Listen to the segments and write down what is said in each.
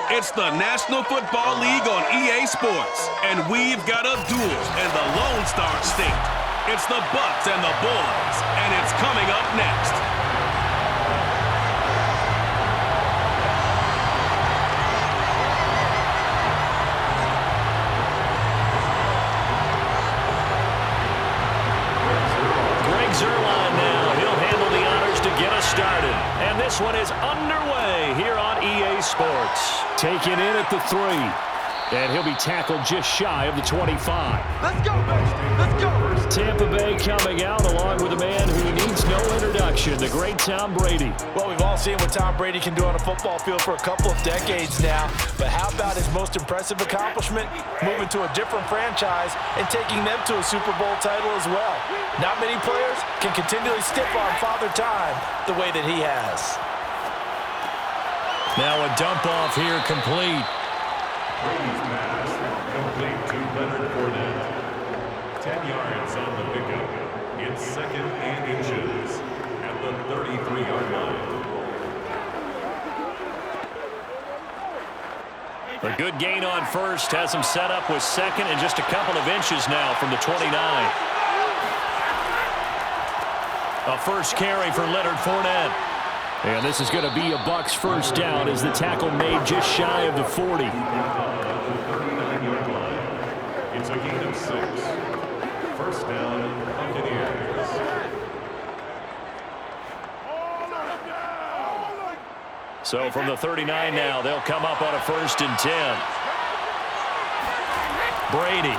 It's the National Football League on EA Sports, and we've got a duel in the Lone Star State. It's the Bucs and the Boys, and it's coming up next. Started, and this one is underway here on EA Sports. Taken in at the 3, and he'll be tackled just shy of the 25. Let's go, baby. Let's go. Tampa Bay coming out along with a man who needs no introduction, the great Tom Brady. Well, we've all seen what Tom Brady can do on a football field for a couple of decades now, but how about his most impressive accomplishment? Moving to a different franchise and taking them to a Super Bowl title as well. Not many players can continually stiff on Father Time the way that he has. Now a dump off here complete. Brady's pass complete to Leonard Fournette. 10 yards on the pickup. It's 2nd and inches at the 33-yard line. A good gain on first has him set up with 2nd and just a couple of inches now from the 29. A first carry for Leonard Fournette. And this is going to be a Bucs first down as the tackle made just shy of the 40. It's a gain of 6. First down, Buccaneers. So from the 39 now, they'll come up on a 1st and 10. Brady.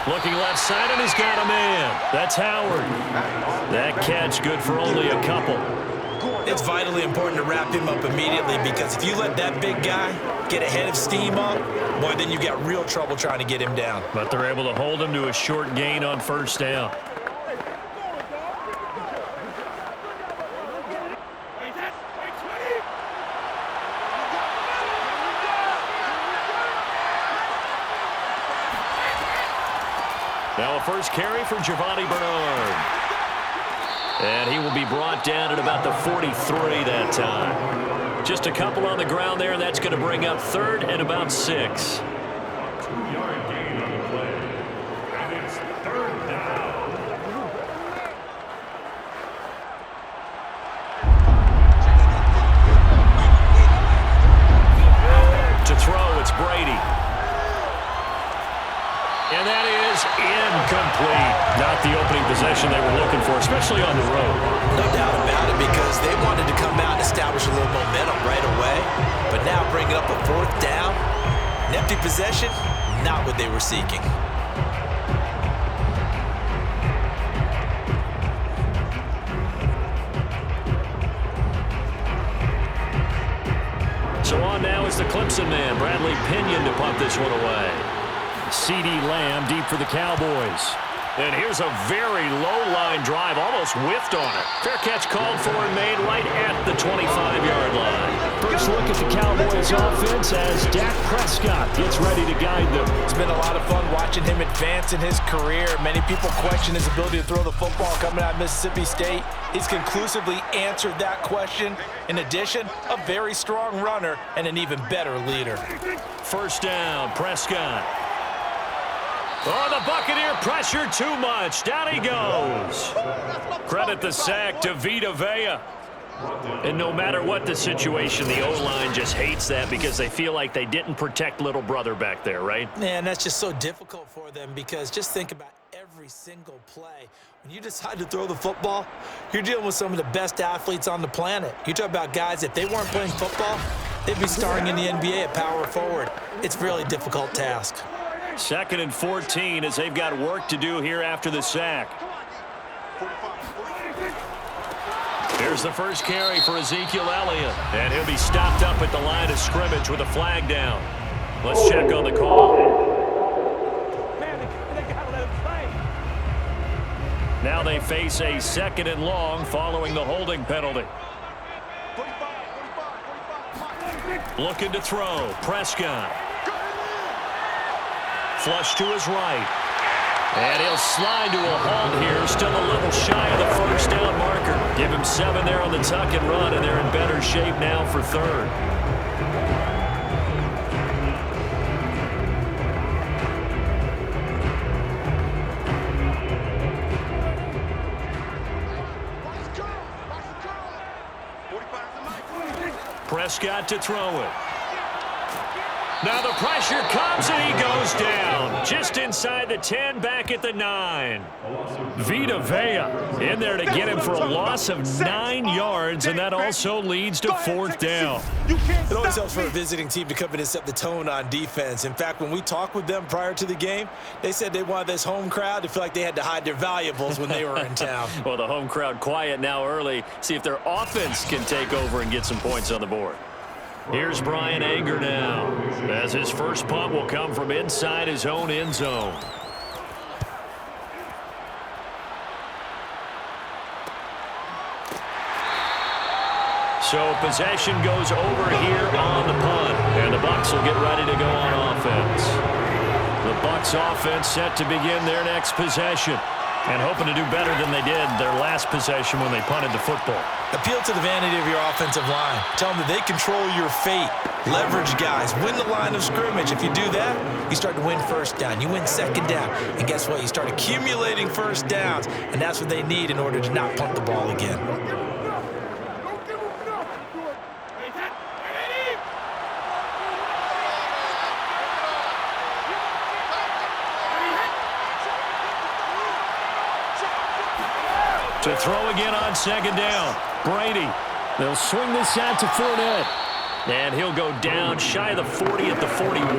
Looking left side, and he's got a man. That's Howard. That catch good for only a couple. It's vitally important to wrap him up immediately, because if you let that big guy get ahead of steam up, boy, then you got real trouble trying to get him down. But they're able to hold him to a short gain on first down. Now a first carry for Giovanni Bernard. And he will be brought down at about the 43 that time. Just a couple on the ground there, and that's going to bring up 3rd and about 6. 2-yard gain on the play. And it's 3rd down. To throw, it's Brady. And that is incomplete. Not the opening possession they were looking for, especially on the road. No doubt about it, because they wanted to come out and establish a little momentum right away. But now bringing up a 4th down, an empty possession, not what they were seeking. So on now is the Clemson man, Bradley Pinion, to punt this one away. C.D. Lamb deep for the Cowboys. And here's a very low-line drive, almost whiffed on it. Fair catch called for and made right at the 25-yard line. First look at the Cowboys offense as Dak Prescott gets ready to guide them. It's been a lot of fun watching him advance in his career. Many people question his ability to throw the football coming out of Mississippi State. He's conclusively answered that question. In addition, a very strong runner and an even better leader. First down, Prescott. Oh, the Buccaneer pressure too much. Down he goes. Credit the sack to Vita Vea. And no matter what the situation, the O-line just hates that because they feel like they didn't protect little brother back there, right? Man, that's just so difficult for them, because just think about every single play. When you decide to throw the football, you're dealing with some of the best athletes on the planet. You talk about guys, if they weren't playing football, they'd be starring in the NBA at power forward. It's a really difficult task. 2nd and 14 as they've got work to do here after the sack. Here's the first carry for Ezekiel Elliott. And he'll be stopped up at the line of scrimmage with a flag down. Let's check on the call. Now they face a 2nd and long following the holding penalty. Looking to throw. Prescott. Flush to his right. And he'll slide to a halt here. Still a little shy of the first down marker. Give him 7 there on the tuck and run, and they're in better shape now for third. Prescott to throw it. Now the pressure comes and he goes down. Just inside the 10, back at the 9. Vita Vea in there to get him for a loss of 9 yards, and that also leads to 4th down. It always helps for a visiting team to come in and set the tone on defense. In fact, when we talked with them prior to the game, they said they wanted this home crowd to feel like they had to hide their valuables when they were in town. Well, the home crowd quiet now early. See if their offense can take over and get some points on the board. Here's Brian Anger now, as his first punt will come from inside his own end zone. So possession goes over here on the punt, and the Bucs will get ready to go on offense. The Bucs offense set to begin their next possession, and hoping to do better than they did their last possession when they punted the football. Appeal to the vanity of your offensive line. Tell them that they control your fate. Leverage guys. Win the line of scrimmage. If you do that, you start to win first down. You win second down. And guess what? You start accumulating first downs. And that's what they need in order to not punt the ball again. To throw again on second down. Brady. They'll swing this out to Fournette. And he'll go down shy of the 40 at the 41.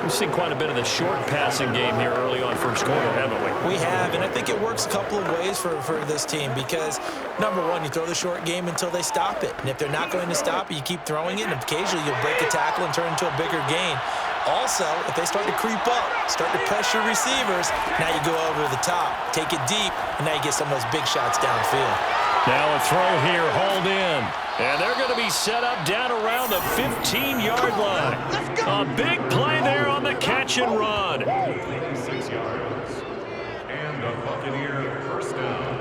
We've seen quite a bit of the short passing game here early on first quarter, haven't we? We have, and I think it works a couple of ways for this team because, number one, you throw the short game until they stop it. And if they're not going to stop it, you keep throwing it, and occasionally you'll break a tackle and turn it into a bigger gain. Also, if they start to creep up, start to pressure receivers, now you go over the top, take it deep, and now you get some of those big shots downfield. Now a throw here, hauled in. And they're going to be set up down around the 15-yard line. A big play there on the catch and run. 6 yards. And a Buccaneer first down.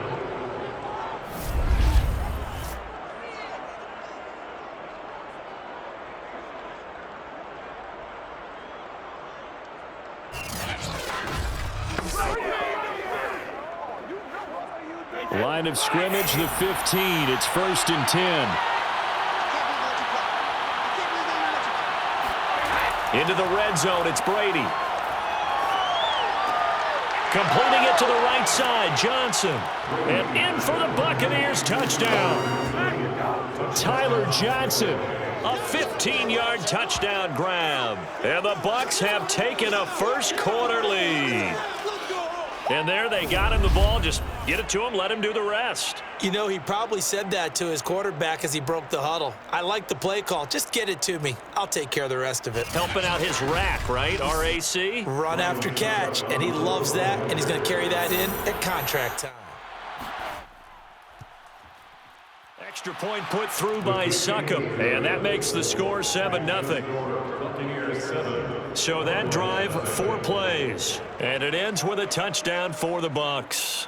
Line of scrimmage, the 15. It's 1st and 10. Into the red zone, it's Brady. Completing it to the right side, Johnson. And in for the Buccaneers, touchdown. Tyler Johnson, a 15-yard touchdown grab. And the Bucs have taken a first quarter lead. And there they got him the ball. Just get it to him, let him do the rest. You know, he probably said that to his quarterback as he broke the huddle. I like the play call. Just get it to me. I'll take care of the rest of it. Helping out his rack, right? RAC? Run after catch, and he loves that, and he's going to carry that in at contract time. Extra point put through by Succop, and that makes the score 7-0. Buccaneers 7. So that drive, 4 plays, and it ends with a touchdown for the Bucs.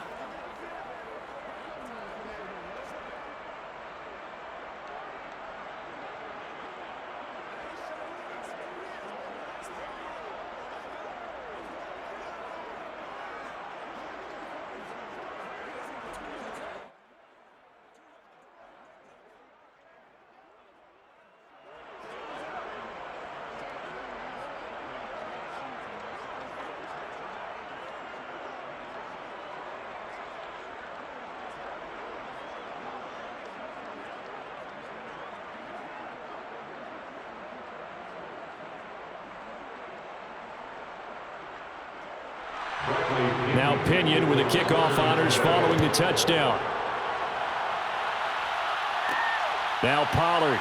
Now Pinion with the kickoff honors following the touchdown. Now Pollard.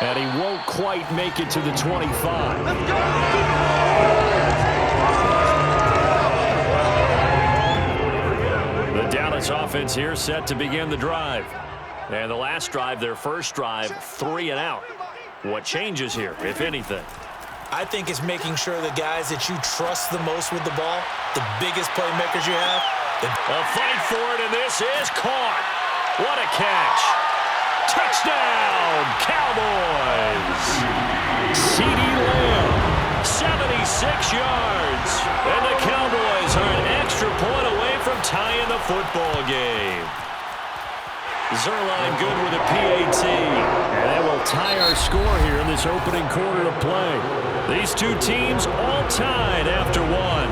And he won't quite make it to the 25. Let's go! The Dallas offense here set to begin the drive. And the last drive, their first drive, 3 and out. What changes here, if anything? I think it's making sure the guys that you trust the most with the ball, the biggest playmakers you have. A fight for it, and this is caught. What a catch. Touchdown, Cowboys. CeeDee Lamb, 76 yards. And the Cowboys are an extra point away from tying the football game. Zerline good with a PAT. And that will tie our score here in this opening quarter of play. These two teams all tied after one.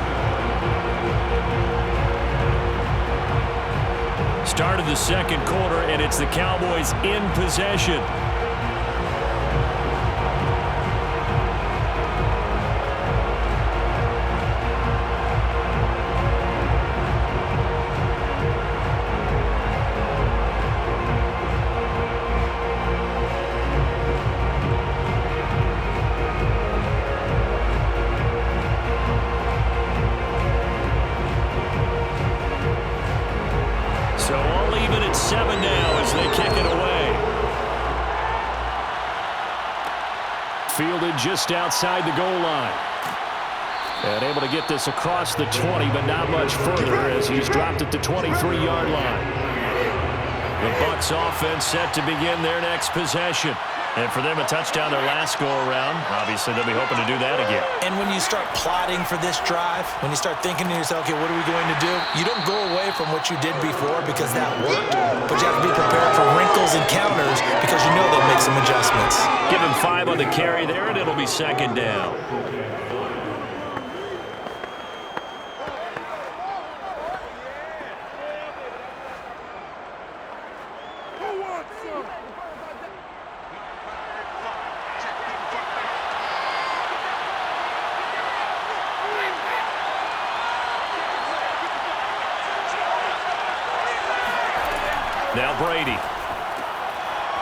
Start of the second quarter, and it's the Cowboys in possession. So all even at 7 now as they kick it away. Fielded just outside the goal line. And able to get this across the 20, but not much further as he's dropped it to 23-yard line. The Bucs offense set to begin their next possession. And for them, a touchdown their last go-around. Obviously, they'll be hoping to do that again. And when you start plotting for this drive, when you start thinking to yourself, okay, what are we going to do? You don't go away from what you did before because that worked. But you have to be prepared for wrinkles and counters because you know they'll make some adjustments. Give him 5 on the carry there, and it'll be second down. Now Brady.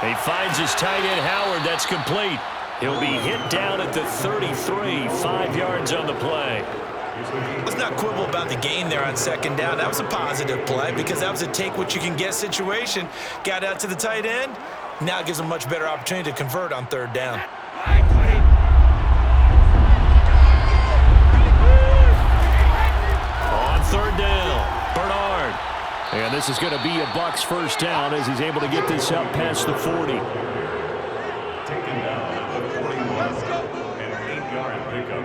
He finds his tight end Howard. That's complete. He'll be hit down at the 33. 5 yards on the play. Let's not quibble about the gain there on second down. That was a positive play because that was a take-what-you-can-get situation. Got out to the tight end. Now it gives him a much better opportunity to convert on third down. On third down, Bernard. And this is going to be a Bucs first down as he's able to get this up past the 40. Taken down at the 41. An 8-yard pickup.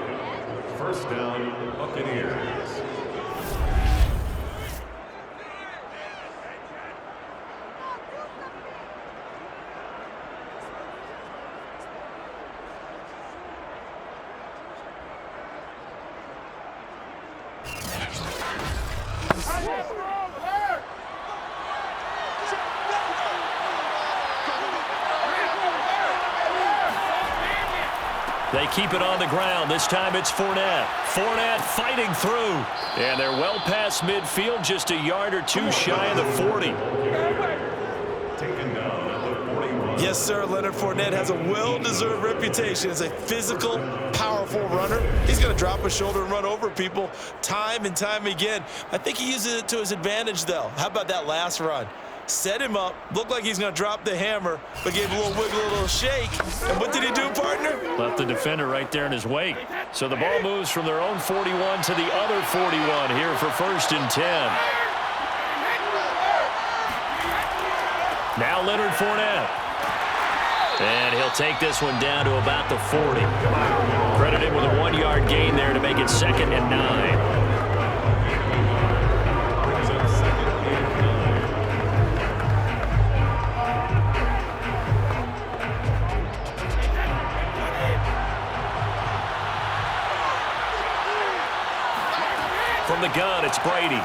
First down, Buccaneers. They keep it on the ground. This time it's Fournette. Fournette fighting through. And they're well past midfield, just a yard or two shy of the 40. Taken down at the 41. Yes, sir. Leonard Fournette has a well-deserved reputation as a physical, powerful runner. He's going to drop a shoulder and run over people time and time again. I think he uses it to his advantage, though. How about that last run? Set him up, looked like he's going to drop the hammer, but gave a little wiggle, a little shake. And what did he do, partner? Left the defender right there in his wake. So the ball moves from their own 41 to the other 41 here for first and 10. Now Leonard Fournette. And he'll take this one down to about the 40. Credited with a 1-yard gain there to make it second and 9. From the gun, it's Brady.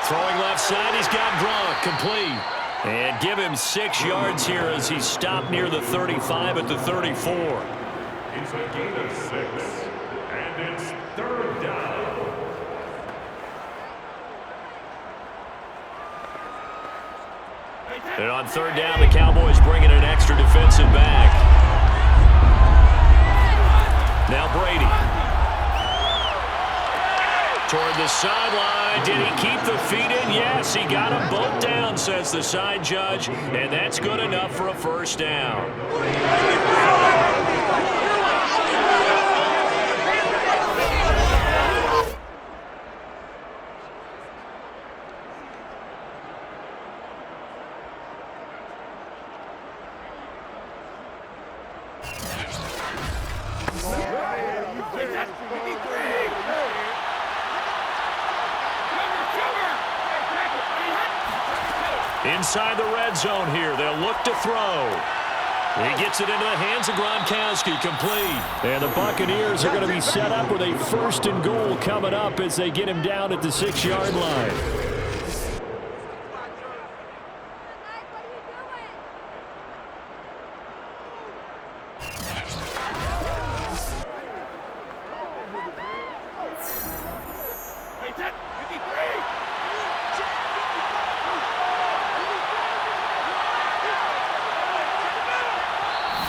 Throwing left side, he's got Gronk, complete. And give him 6 yards here as he's stopped near the 35 at the 34. It's a gain of 6, and it's third down. And on third down, the Cowboys bringing an extra defensive back. Now Brady. Toward the sideline. Did he keep the feet in? Yes, he got them both down, says the side judge. And that's good enough for a first down. Inside the red zone here, they'll look to throw. He gets it into the hands of Gronkowski, complete. And the Buccaneers are going to be set up with a 1st and goal coming up as they get him down at the 6-yard line.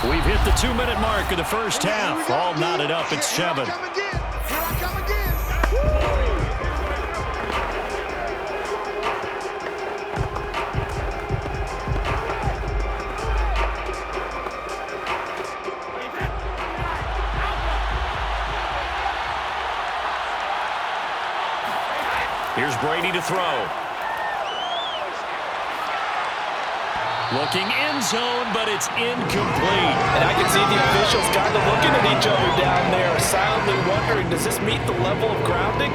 We've hit the 2-minute mark of the first half. All knotted up at 7. Here I come again. Here's Brady to throw. Looking end zone, but it's incomplete. And I can see the officials kind of looking at each other down there, silently wondering, does this meet the level of grounding?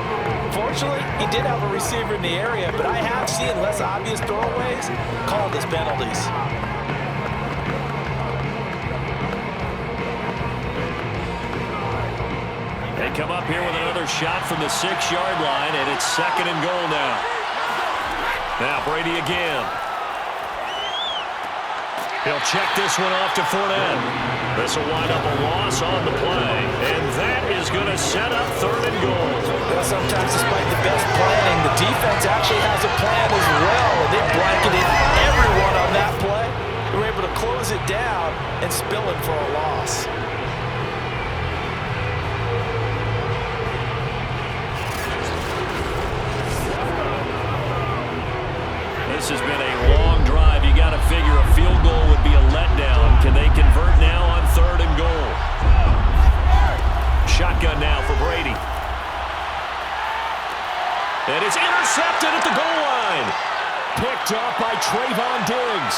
Fortunately, he did have a receiver in the area, but I have seen less obvious throwaways called as penalties. They come up here with another shot from the 6-yard line, and it's 2nd and goal now. Now Brady again. He'll check this one off to Fournette. This will wind up a loss on the play, and that is going to set up 3rd and goal. Well, sometimes despite the best planning, the defense actually has a plan as well, and they blanketed everyone on that play. They were able to close it down and spill it for a loss. This has been a long drive. You got to figure a field goal would be a letdown. Can they convert now on 3rd and goal? Shotgun now for Brady. And it's intercepted at the goal line. Picked up by Trayvon Diggs.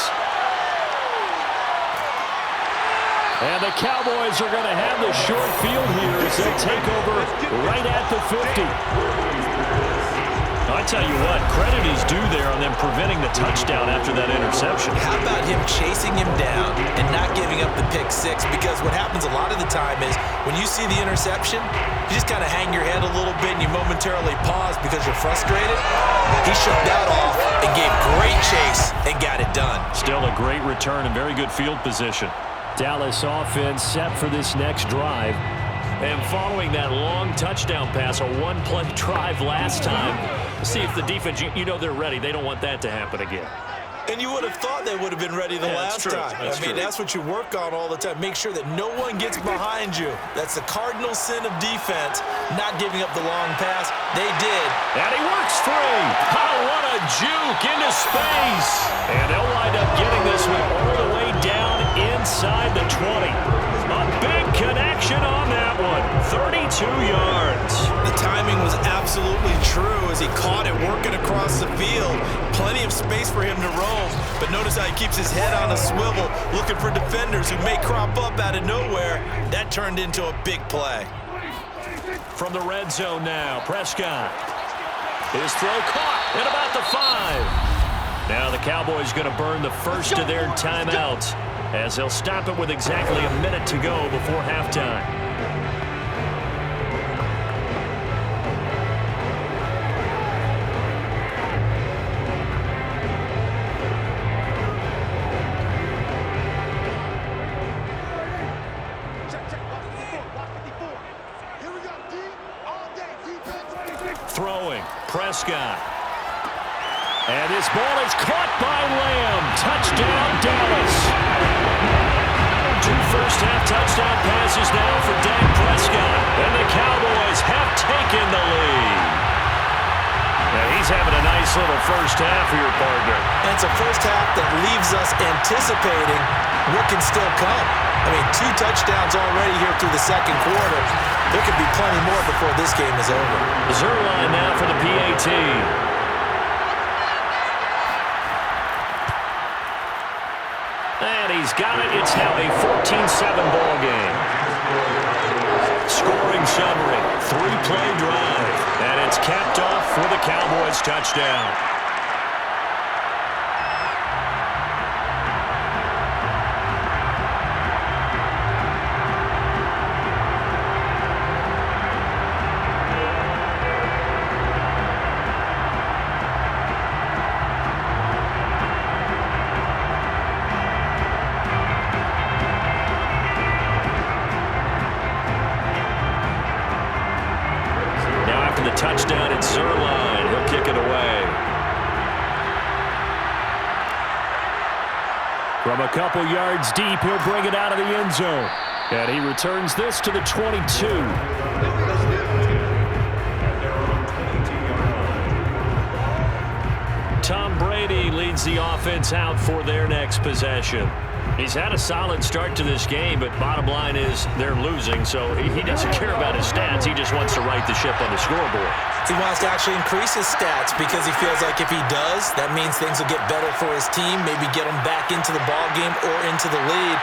And the Cowboys are going to have the short field here as they take over right at the 50. I tell you what, credit is due there on them preventing the touchdown after that interception. How about him chasing him down and not giving up the pick 6? Because what happens a lot of the time is when you see the interception, you just kind of hang your head a little bit and you momentarily pause because you're frustrated. He shook that off and gave great chase and got it done. Still a great return and very good field position. Dallas offense set for this next drive. And following that long touchdown pass, a 1-play drive last time, see if the defense, you know they're ready. They don't want that to happen again. And you would have thought they would have been ready the last time. That's what you work on all the time. Make sure that no one gets behind you. That's the cardinal sin of defense, not giving up the long pass. They did. And he works free. Oh, what a juke into space. And they'll wind up getting this one all the way down inside the 20. A big connection on that one. 32 yards. The timing was absolutely true as he caught it working across the field. Plenty of space for him to roam. But notice how he keeps his head on a swivel, looking for defenders who may crop up out of nowhere. That turned into a big play. From the red zone now, Prescott. His throw caught at about the 5. Now the Cowboys going to burn the first of their timeouts as they'll stop it with exactly a minute to go before halftime. Throwing, Prescott. And this ball is caught by Lamb. Touchdown, Dallas. 2 first-half touchdown passes now for Dak Prescott. And the Cowboys have taken the lead. Now he's having a nice little first half for your partner. And it's a first half that leaves us anticipating what can still come. 2 touchdowns already here through the second quarter. There could be plenty more before this game is over. Zerline now for the PAT. And he's got it. It's now a 14-7 ball game. Scoring summary, 3-play drive. And it's capped off for the Cowboys touchdown. touchdown at Zerline. He'll kick it away. From a couple yards deep, he'll bring it out of the end zone. And he returns this to the 22. Tom Brady leads the offense out for their next possession. He's had a solid start to this game, but bottom line is they're losing, so he doesn't care about his stats. He just wants to right the ship on the scoreboard. He wants to actually increase his stats because he feels like if he does, that means things will get better for his team, maybe get him back into the ball game or into the lead.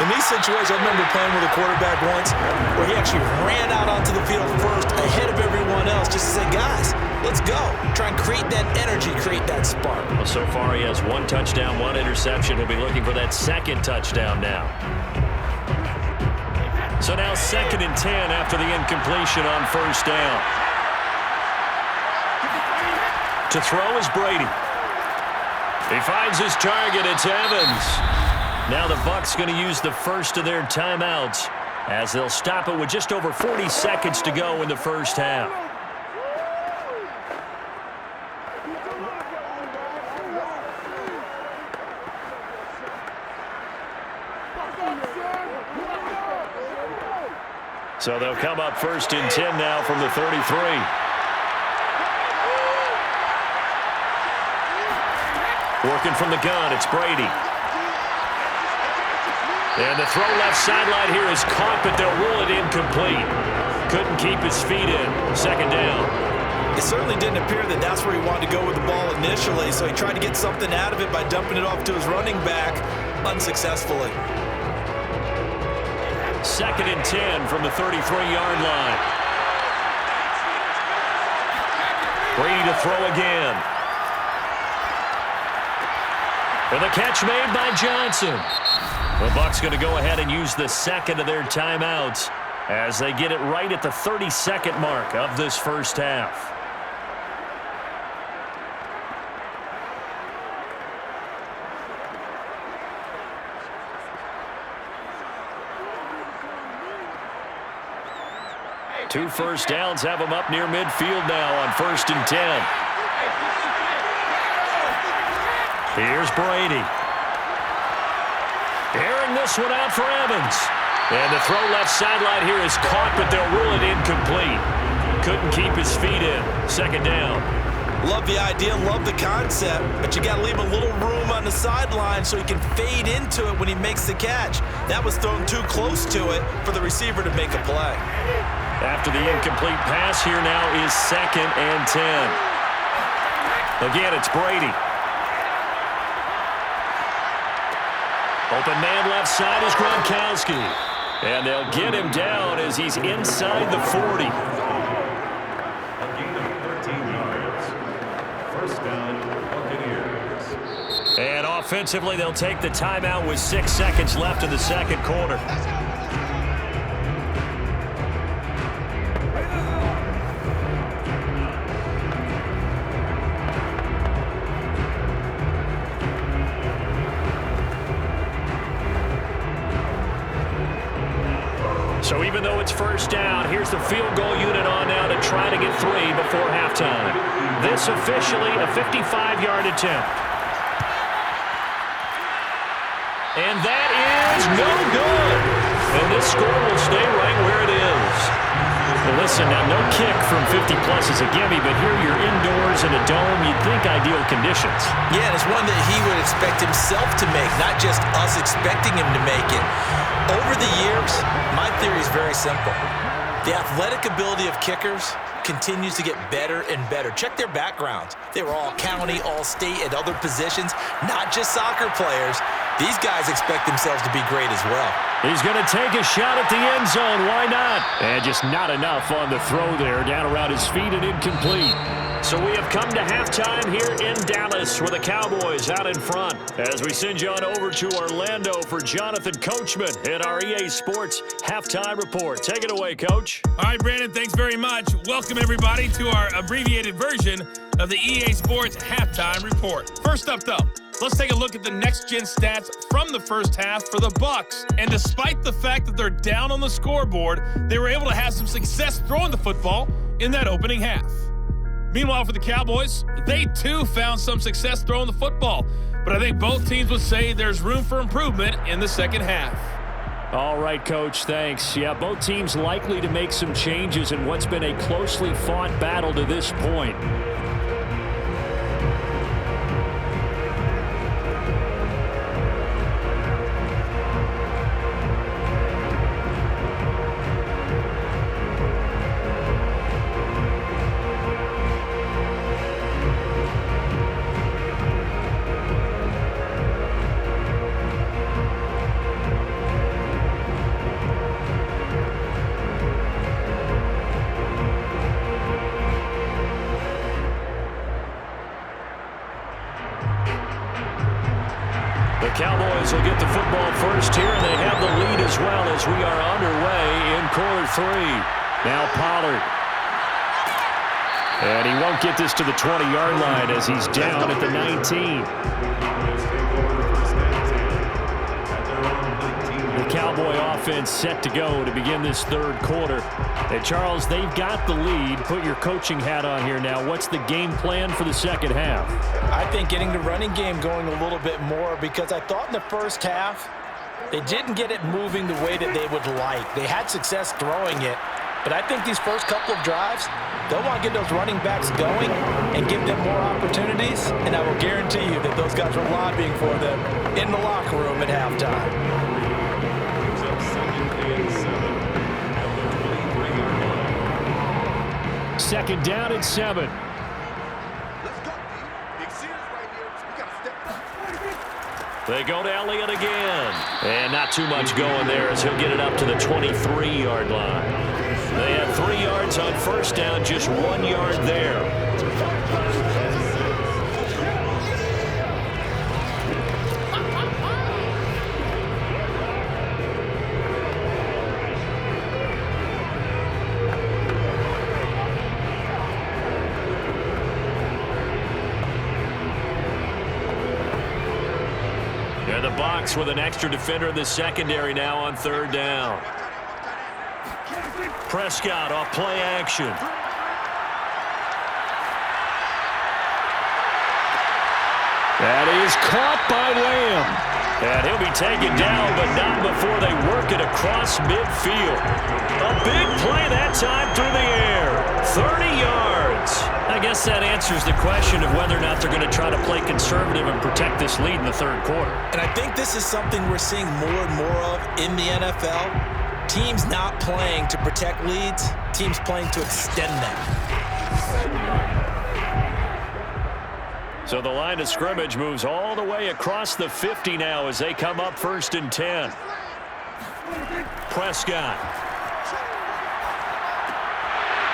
In these situations, I remember playing with a quarterback once where he actually ran out onto the field first ahead of everyone else just to say, guys, let's go. Try and create that energy, create that spark. Well, so far he has 1 touchdown, 1 interception. He'll be looking for that second touchdown now. So now 2nd and 10 after the incompletion on first down. To throw is Brady. He finds his target. It's Evans. Now the Bucs going to use the first of their timeouts as they'll stop it with just over 40 seconds to go in the first half. So they'll come up 1st and 10 now from the 33. Working from the gun, it's Brady. And the throw left sideline here is caught, but they'll rule it incomplete. Couldn't keep his feet in. 2nd down. It certainly didn't appear that that's where he wanted to go with the ball initially, so he tried to get something out of it by dumping it off to his running back unsuccessfully. 2nd and 10 from the 33-yard line. Brady to throw again. And the catch made by Johnson. The Bucs going to go ahead and use the 2nd of their timeouts as they get it right at the 30-second mark of this first half. Two first downs have them up near midfield now on 1st and 10. Here's Brady. Airing this one out for Evans. And the throw left sideline here is caught, but they'll rule it incomplete. Couldn't keep his feet in. 2nd down. Love the idea, love the concept, but you got to leave a little room on the sideline so he can fade into it when he makes the catch. That was thrown too close to it for the receiver to make a play. After the incomplete pass, here now is 2nd and 10. Again, it's Brady. Open man left side is Gronkowski. And they'll get him down as he's inside the 40. A gain of 13 yards. 1st down, Buccaneers. And offensively, they'll take the timeout with 6 seconds left in the 2nd quarter. So even though it's 1st down, here's the field goal unit on now to try to get 3 before halftime. This officially a 55-yard attempt. And that is no good. And this score will stay right where it is. Well, listen, now no kick from 50-plus is a gimme, but here you're indoors in a dome. You'd think ideal conditions. Yeah, and it's one that he would expect himself to make, not just us expecting him to make it. Over the years, my theory is very simple. The athletic ability of kickers continues to get better and better. Check their backgrounds. They were all county, all state, at other positions, not just soccer players. These guys expect themselves to be great as well. He's going to take a shot at the end zone. Why not? And just not enough on the throw there. Down around his feet and incomplete. So we have come to halftime here in Dallas with the Cowboys out in front as we send you on over to Orlando for Jonathan Coachman in our EA Sports Halftime Report. Take it away, Coach. All right, Brandon, thanks very much. Welcome, everybody, to our abbreviated version of the EA Sports Halftime Report. First up, though, let's take a look at the next-gen stats from the first half for the Bucs. And despite the fact that they're down on the scoreboard, they were able to have some success throwing the football in that opening half. Meanwhile, for the Cowboys, they too found some success throwing the football, but I think both teams would say there's room for improvement in the second half. All right, Coach, thanks. Yeah, both teams likely to make some changes in what's been a closely fought battle to this point. Cowboys will get the football first here, and they have the lead as well as we are underway in quarter 3. Now Pollard. And he won't get this to the 20-yard line as he's down at the 19. The Cowboy offense set to go to begin this third quarter. And Charles, they've got the lead. Put your coaching hat on here now. What's the game plan for the second half? I think getting the running game going a little bit more, because I thought in the first half they didn't get it moving the way that they would like. They had success throwing it, but I think these first couple of drives, they'll want to get those running backs going and give them more opportunities, and I will guarantee you that those guys are lobbying for them in the locker room at halftime. Second down and 7. They go to Elliott again. And not too much going there as he'll get it up to the 23-yard line. They had 3 yards on first down, just 1 yard there. The Bucs with an extra defender in the secondary now on third down. Prescott off play action. That is caught by Lamb. And he'll be taken down, but not before they work it across midfield. A big play that time through the air. 30 yards. I guess that answers the question of whether or not they're going to try to play conservative and protect this lead in the third quarter. And I think this is something we're seeing more and more of in the NFL. Teams not playing to protect leads, teams playing to extend them. So the line of scrimmage moves all the way across the 50 now as they come up 1st and 10. Prescott.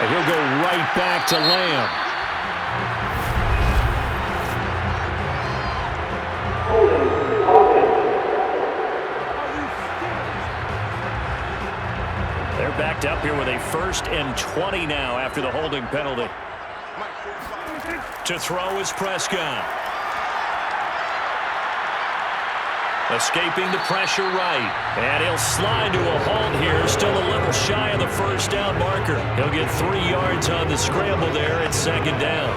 And he'll go right back to Lamb. They're backed up here with a 1st and 20 now after the holding penalty. To throw is Prescott. Escaping the pressure right. And he'll slide to a halt here. Still a little shy of the first down marker. He'll get 3 yards on the scramble there at second down.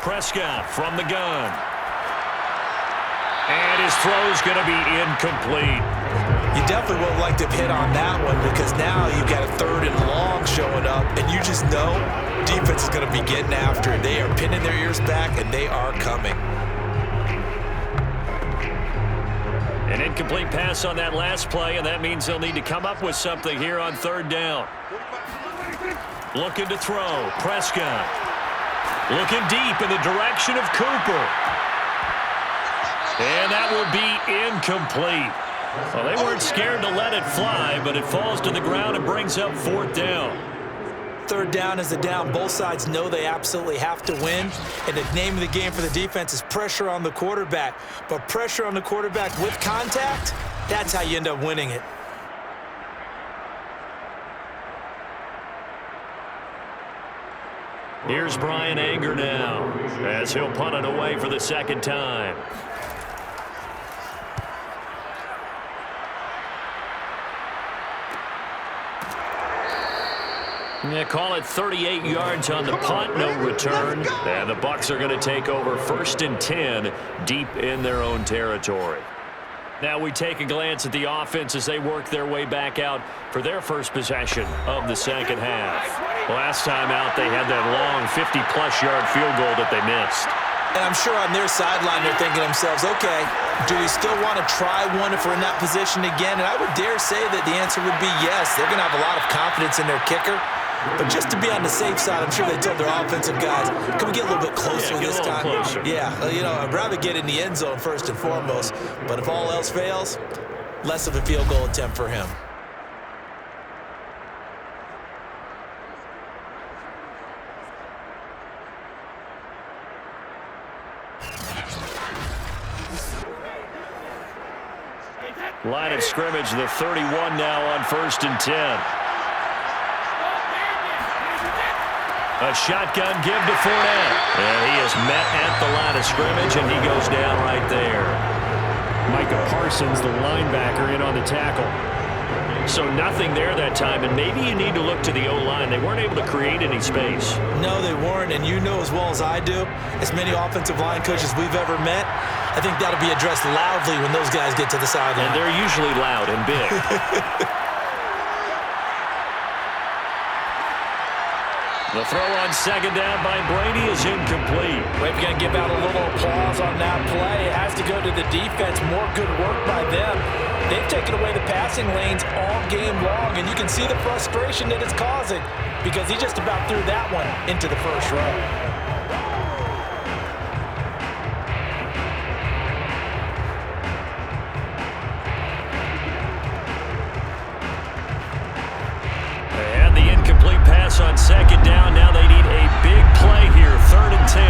Prescott from the gun. And his throw's going to be incomplete. You definitely would like to have hit on that one, because now you've got a 3rd and long showing up, and you just know defense is going to be getting after it. They are pinning their ears back, and they are coming. An incomplete pass on that last play, and that means they'll need to come up with something here on 3rd down. Looking to throw. Prescott. Looking deep in the direction of Cooper. And that will be incomplete. Well, they weren't scared to let it fly, but it falls to the ground and brings up 4th down. 3rd down is a down. Both sides know they absolutely have to win. And the name of the game for the defense is pressure on the quarterback. But pressure on the quarterback with contact, that's how you end up winning it. Here's Brian Anger now as he'll punt it away for the second time. They call it 38 yards on the punt, no return. And the Bucs are going to take over 1st and 10 deep in their own territory. Now we take a glance at the offense as they work their way back out for their first possession of the second half. Last time out, they had that long 50-plus yard field goal that they missed. And I'm sure on their sideline they're thinking to themselves, okay, do we still want to try one if we're in that position again? And I would dare say that the answer would be yes. They're going to have a lot of confidence in their kicker. But just to be on the safe side, I'm sure they told their offensive guys, can we get a little bit closer this time? Closer. Yeah, I'd rather get in the end zone first and foremost. But if all else fails, less of a field goal attempt for him. Line of scrimmage, the 31 now on 1st and 10. A shotgun give to Fournette. And he is met at the line of scrimmage, and he goes down right there. Micah Parsons, the linebacker, in on the tackle. So nothing there that time, and maybe you need to look to the O-line. They weren't able to create any space. No, they weren't, and you know as well as I do, as many offensive line coaches we've ever met, I think that'll be addressed loudly when those guys get to the sideline. And they're usually loud and big. The throw on second down by Brady is incomplete. We're going to give out a little applause on that play. It has to go to the defense. More good work by them. They've taken away the passing lanes all game long, and you can see the frustration that it's causing because he just about threw that one into the first row. On second down, now they need a big play here, 3rd and 10.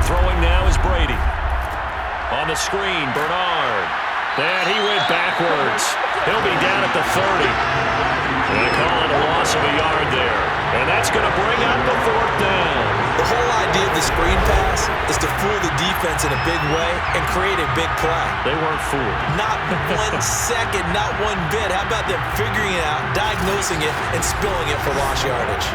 Throwing now is Brady. On the screen, Bernard. And he went backwards. He'll be down at the 30. And they call it a loss of a yard there. And that's going to bring up the 4th down. The whole idea of the screen pass is to fool the defense in a big way and create a big play. They weren't fooled. Not 1 second, not one bit. How about them figuring it out, diagnosing it, and spilling it for lost yardage?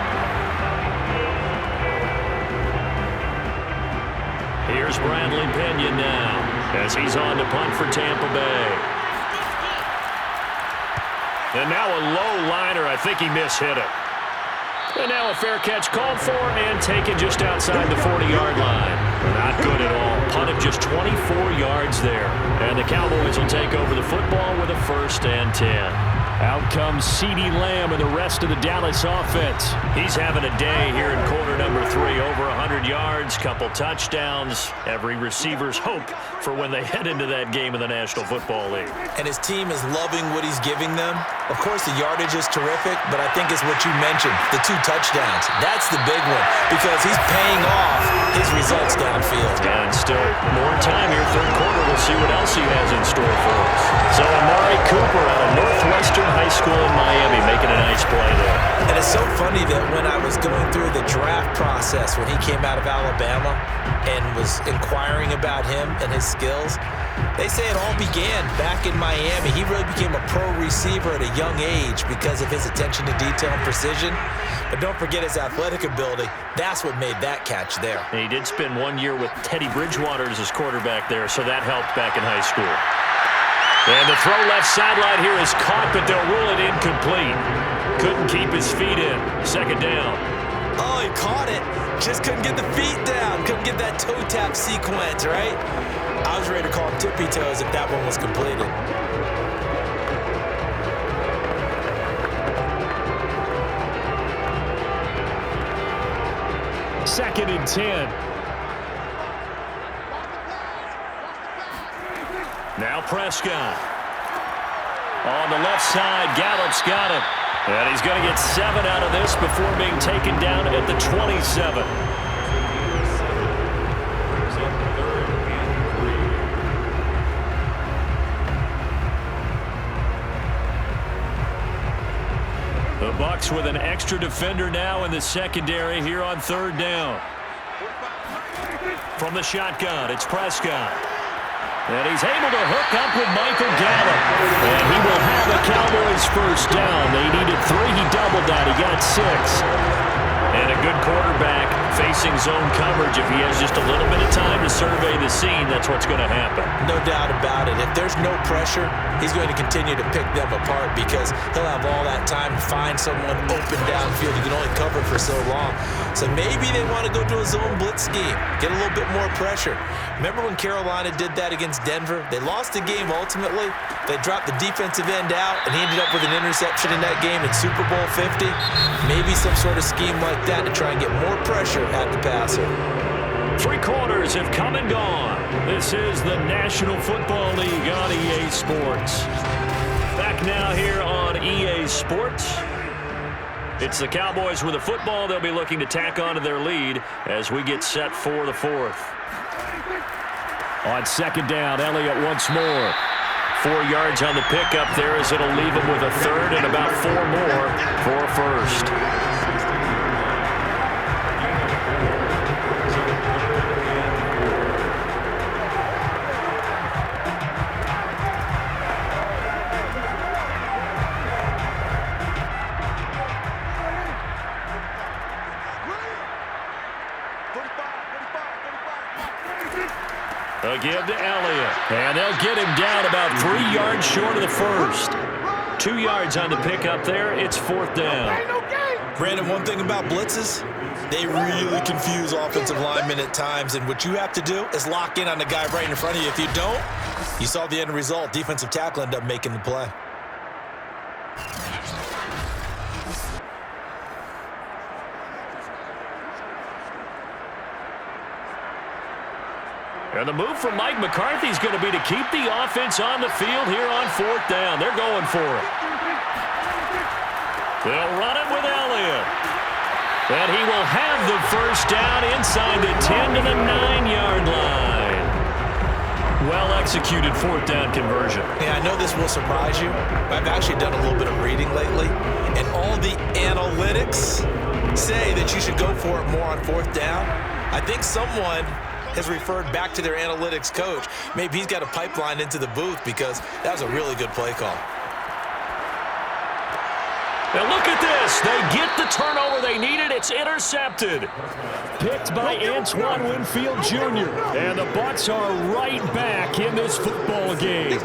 Here's Bradley Pinion now as he's on to punt for Tampa Bay. And now a low liner. I think he mishit it. And now a fair catch called for and taken just outside the 40-yard line. Not good at all. Punted just 24 yards there. And the Cowboys will take over the football with a 1st and 10. Out comes CeeDee Lamb and the rest of the Dallas offense. He's having a day here in quarter number 3. Over 100 yards, couple touchdowns. Every receiver's hope for when they head into that game in the National Football League. And his team is loving what he's giving them. Of course, the yardage is terrific, but I think it's what you mentioned, the 2 touchdowns. That's the big one because he's paying off his results downfield. And still more time here, 3rd quarter. We'll see what else he has in store for us. So Amari Cooper out of Northwestern High School in Miami making a nice play there. And it's so funny that when I was going through the draft process when he came out of Alabama and was inquiring about him and his skills, they say it all began back in Miami. He really became a pro receiver at a young age because of his attention to detail and precision. But don't forget his athletic ability. That's what made that catch there. And he did spend 1 year with Teddy Bridgewater as his quarterback there, so that helped back in high school. And the throw left sideline here is caught, but they'll rule it incomplete. Couldn't keep his feet in. 2nd down. Oh, he caught it. Just couldn't get the feet down. Couldn't get that toe tap sequence, right? I was ready to call him tippy toes if that one was completed. Second and 10. Now Prescott. On the left side, Gallup's got it. And he's going to get 7 out of this before being taken down at the 27. The Bucs Bucs with an extra defender now in the secondary here on third down. From the shotgun, it's Prescott. And he's able to hook up with Michael Gallup. And he will have a Cowboys first down. They needed 3. He doubled that. He got 6. And a good quarterback facing zone coverage. If he has just a little bit of time to survey the scene, that's what's going to happen. No doubt about it. If there's no pressure, he's going to continue to pick them apart because he'll have all that time to find someone open downfield. He can only cover for so long. So maybe they want to go to a zone blitz scheme, get a little bit more pressure. Remember when Carolina did that against Denver? They lost the game ultimately. They dropped the defensive end out, and he ended up with an interception in that game in Super Bowl 50. Maybe some sort of scheme like that to try and get more pressure at the passer. 3 quarters have come and gone. This is the National Football League on EA Sports. Back now here on EA Sports. It's the Cowboys with the football. They'll be looking to tack onto their lead as we get set for the 4th. On second down, Elliott once more. 4 yards on the pickup there as it'll leave him with a 3rd and about 4 more for a first. They'll give to Elliott, and they'll get him down about 3 yards short of the first. 2 yards on the pickup there. It's 4th down. Brandon, one thing about blitzes, they really confuse offensive linemen at times, and what you have to do is lock in on the guy right in front of you. If you don't, you saw the end result. Defensive tackle ended up making the play. And the move from Mike McCarthy is going to be to keep the offense on the field here on 4th down. They're going for it. They'll run it with Elliott. And he will have the first down inside the 10 to the 9-yard line. Well executed 4th down conversion. Yeah, I know this will surprise you. I've actually done a little bit of reading lately, and all the analytics say that you should go for it more on 4th down. I think someone has referred back to their analytics coach. Maybe he's got a pipeline into the booth because that was a really good play call. Now look at this. They get the turnover they needed. It's intercepted. Picked by Antoine Winfield Jr. And the Bucs are right back in this football game.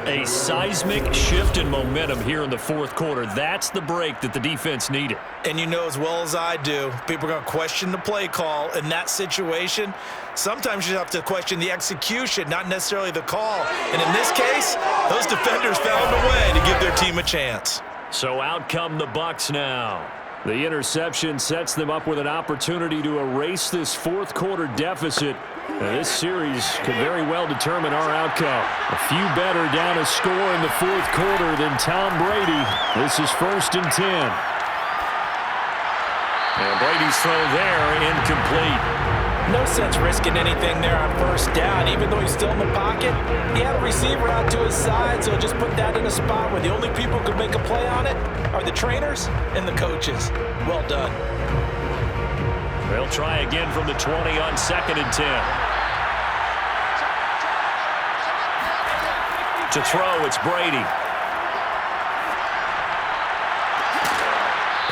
A seismic shift in momentum here in the 4th quarter. That's the break that the defense needed. And you know as well as I do, people are going to question the play call in that situation. Sometimes you have to question the execution, not necessarily the call. And in this case, those defenders found a way to give their team a chance. So out come the Bucs now. The interception sets them up with an opportunity to erase this 4th quarter deficit. Now, this series could very well determine our outcome. A few better down a score in the 4th quarter than Tom Brady. This is 1st and 10. And Brady's throw there, incomplete. No sense risking anything there on 1st down. Even though he's still in the pocket, he had a receiver out to his side, so just put that in a spot where the only people who could make a play on it are the trainers and the coaches. Well done. They'll try again from the 20 on 2nd and 10. To throw, it's Brady.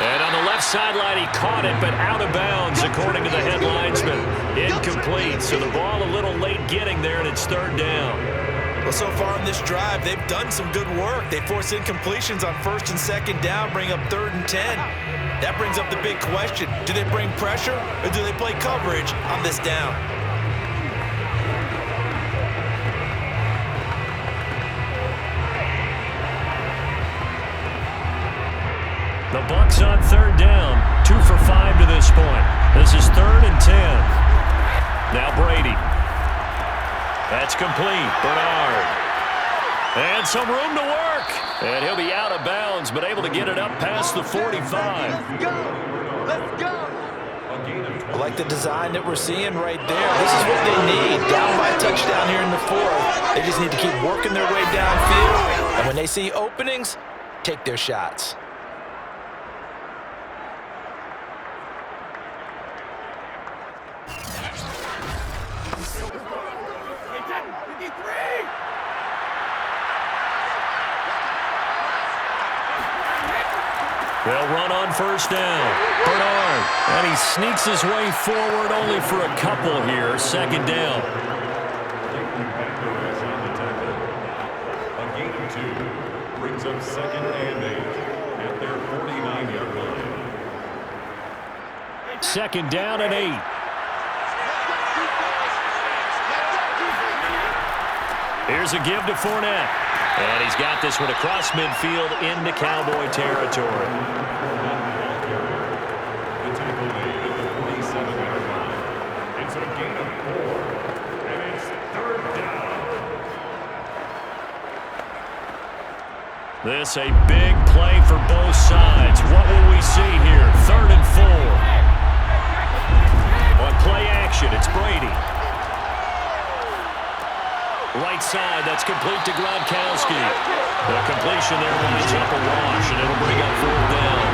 And on the left sideline, he caught it, but out of bounds, according to the head linesman. Incomplete, so the ball a little late getting there, and it's 3rd down. Well, so far in this drive, they've done some good work. They force incompletions on 1st and 2nd down, bring up 3rd and 10. That brings up the big question. Do they bring pressure, or do they play coverage on this down? The Bucs on 3rd down, 2 for 5 to this point. This is 3rd and 10. Now Brady. That's complete. Bernard. And some room to work. And he'll be out of bounds, but able to get it up past the 45. Let's go. Let's go. I like the design that we're seeing right there. This is what they need. Down by a touchdown here in the 4th. They just need to keep working their way downfield. And when they see openings, take their shots. They'll run on first down. Bernard. And he sneaks his way forward only for a couple here. Second down. A gain of 2 brings up second and 8 at their 49-yard line. Second down and 8. Here's a give to Fournette. And he's got this one across midfield into Cowboy territory. The tackle made at the 47-yard line. It's a gain of 4, and it's third down. This a big play for both sides. What will we see here? 3rd and 4. On play action, it's Brady. Right side, that's complete to Gronkowski. The completion there winds up a wash, and it'll bring up 4th down.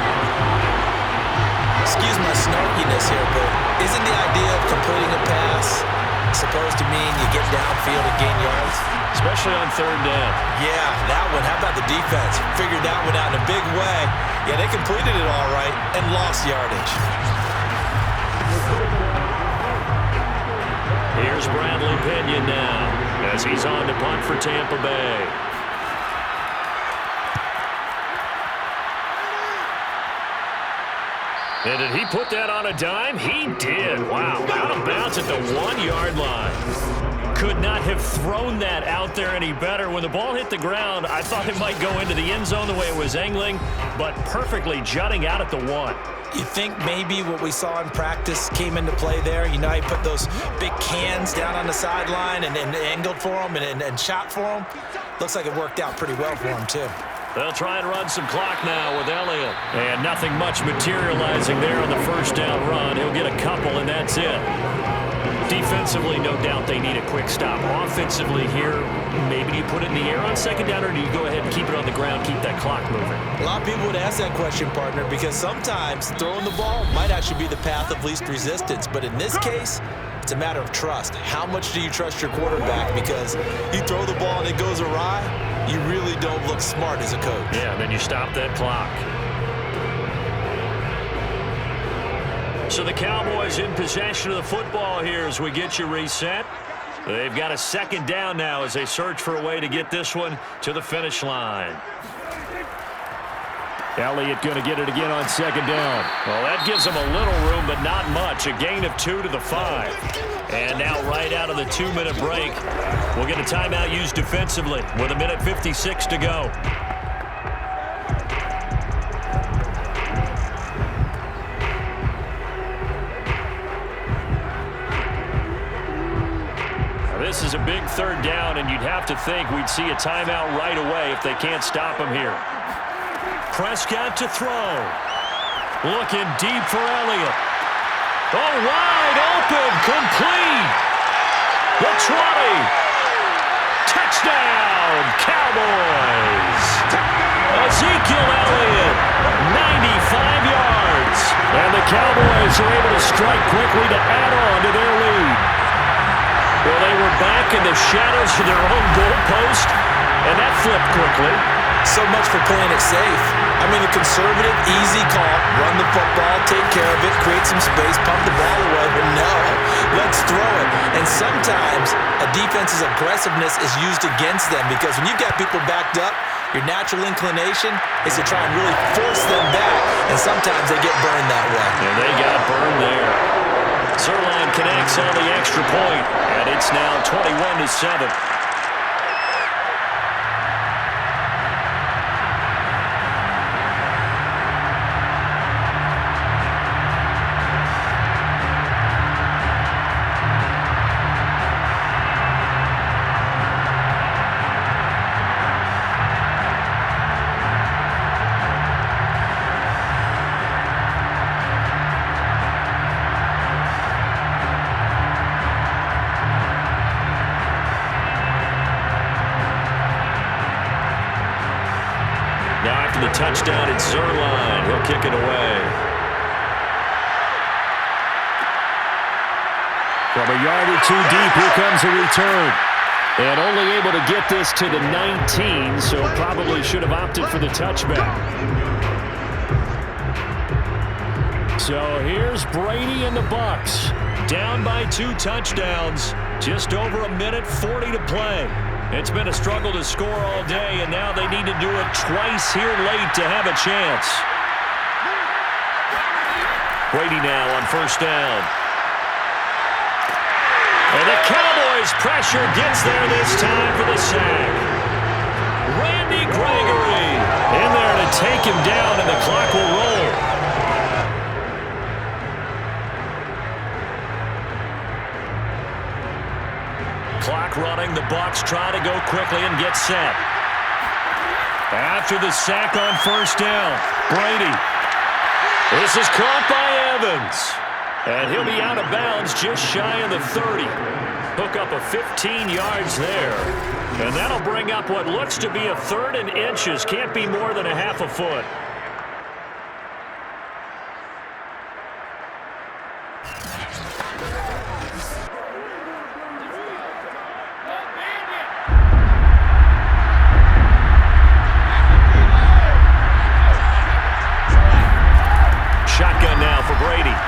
Excuse my snarkiness here, but isn't the idea of completing a pass supposed to mean you get downfield and gain yards? Especially on 3rd down. Yeah, that one. How about the defense? Figured that one out in a big way. Yeah, they completed it all right and lost yardage. Here's Bradley Pinion now as he's on to punt for Tampa Bay. And did he put that on a dime? He did. Wow. Out of bounds at the 1-yard line. Could not have thrown that out there any better. When the ball hit the ground, I thought it might go into the end zone the way it was angling, but perfectly jutting out at the 1. You think maybe what we saw in practice came into play there? You know, he put those big cans down on the sideline and angled for him and shot for him. Looks like it worked out pretty well for him, too. They'll try and run some clock now with Elliott. And nothing much materializing there on the first down run. He'll get a couple, and that's it. Defensively, no doubt they need a quick stop. Offensively here, maybe do you put it in the air on second down, or do you go ahead and keep it on the ground, keep that clock moving? A lot of people would ask that question, partner, because sometimes throwing the ball might actually be the path of least resistance. But in this case, it's a matter of trust. How much do you trust your quarterback? Because you throw the ball and it goes awry, you really don't look smart as a coach. Yeah, and then you stop that clock. So the Cowboys in possession of the football here as we get you reset. They've got a second down now as they search for a way to get this one to the finish line. Elliott going to get it again on second down. Well, that gives them a little room, but not much. A gain of 2 to the 5. And now right out of the 2-minute break, we'll get a timeout used defensively with 1:56 to go. This is a big third down, and you'd have to think we'd see a timeout right away if they can't stop him here. Prescott to throw. Looking deep for Elliott. Oh, wide open, complete. The 20. Touchdown, Cowboys. Ezekiel Elliott, 95 yards. And the Cowboys are able to strike quickly to add on to their lead. Well, they were back in the shadows of their own goalpost, and that flipped quickly. So much for playing it safe. I mean, a conservative, easy call, run the football, take care of it, create some space, pump the ball away, but no, let's throw it. And sometimes a defense's aggressiveness is used against them because when you've got people backed up, your natural inclination is to try and really force them back, and sometimes they get burned that way. And they got burned there. Zerline connects on the extra point, and it's now 21-7. Touchdown at Zerline. He'll kick it away. From a yard or 2 deep, here comes a return. And only able to get this to the 19, so probably should have opted for the touchback. So here's Brady and the Bucs. Down by 2 touchdowns. Just over 1:40 to play. It's been a struggle to score all day, and now they need to do it twice here late to have a chance. Brady now on first down. And the Cowboys pressure gets there this time for the sack. Randy Gregory in there to take him down, and the clock will roll. Clock running. The Bucs try to go quickly and get set. After the sack on first down, Brady. This is caught by Evans. And he'll be out of bounds just shy of the 30. Hook up a 15 yards there. And that'll bring up what looks to be a 3rd and inches. Can't be more than a half a foot.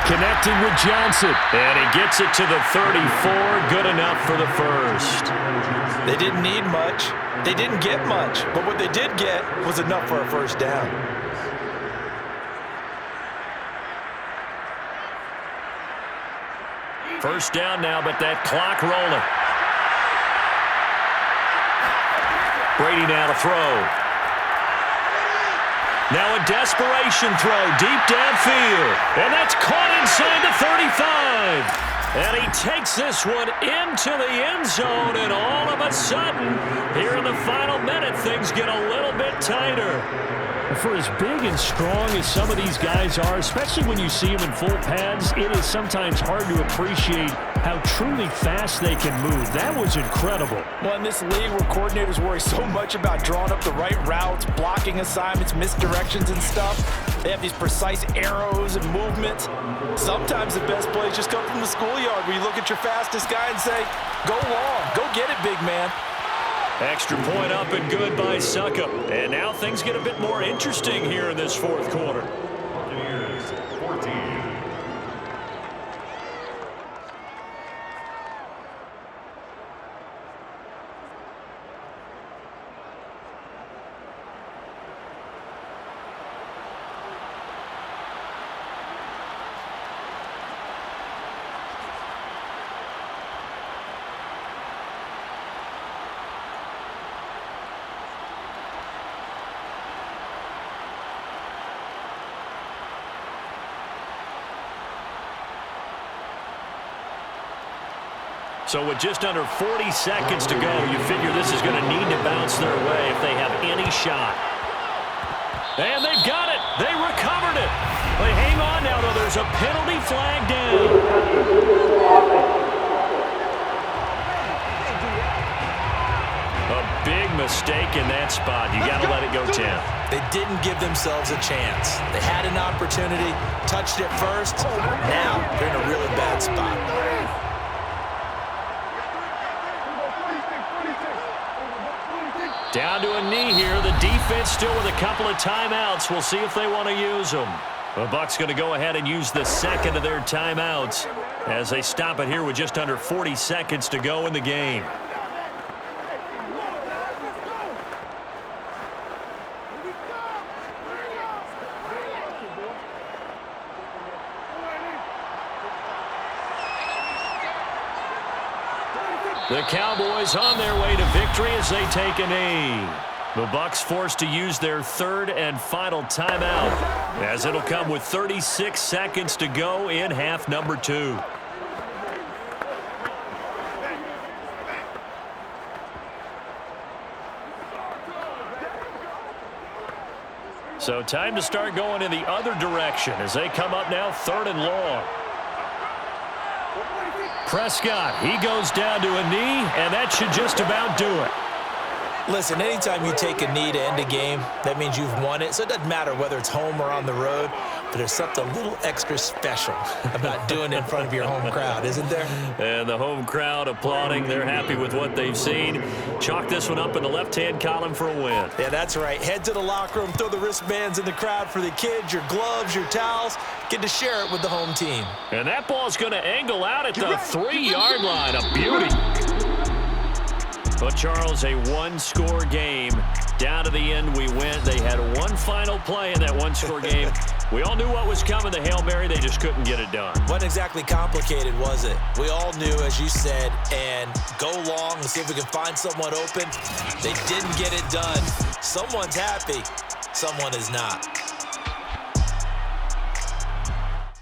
Connecting with Johnson. And he gets it to the 34. Good enough for the first. They didn't need much. They didn't get much. But what they did get was enough for a first down. First down now, but that clock rolling. Brady now to throw. Now a desperation throw deep downfield. And that's caught inside the 35. And he takes this one into the end zone. And all of a sudden, here in the final minute, things get a little bit tighter. For as big and strong as some of these guys are, especially when you see them in full pads, it is sometimes hard to appreciate how truly fast they can move. That was incredible. Well, in this league where coordinators worry so much about drawing up the right routes, blocking assignments, misdirections and stuff, they have these precise arrows and movements. Sometimes the best plays just come from the schoolyard where you look at your fastest guy and say, go long, go get it, big man. Extra point up and good by Suckup. And now things get a bit more interesting here in this fourth quarter. Buccaneers 14. So with just under 40 seconds to go, you figure this is going to need to bounce their way if they have any shot. And they've got it. They recovered it. But hang on now, though. There's a penalty flag down. A big mistake in that spot. You got to let it go, Tim. They didn't give themselves a chance. They had an opportunity, touched it first. Now they're in a really bad spot. Down to a knee here. The defense still with a couple of timeouts. We'll see if they want to use them. The Bucs going to go ahead and use the second of their timeouts as they stop it here with just under 40 seconds to go in the game. The Cowboys on their way to victory as they take a knee. The Bucs forced to use their 3rd and final timeout as it'll come with 36 seconds to go in half number 2. So time to start going in the other direction as they come up now 3rd and long. Prescott, he goes down to a knee, and that should just about do it. Listen, anytime you take a knee to end a game, that means you've won it. So it doesn't matter whether it's home or on the road. but there's something a little extra special about doing it in front of your home crowd, isn't there? And the home crowd applauding. They're happy with what they've seen. Chalk this one up in the left-hand column for a win. Yeah, that's right. Head to the locker room, throw the wristbands in the crowd for the kids, your gloves, your towels. Get to share it with the home team. And that ball's going to angle out at the 3-yard line. A beauty. But, Charles, a one-score game. Down to the end we went. They had one final play in that one-score game. We all knew what was coming, the Hail Mary. They just couldn't get it done. Wasn't exactly complicated, was it? We all knew, as you said, and go long and see if we can find someone open. They didn't get it done. Someone's happy. Someone is not.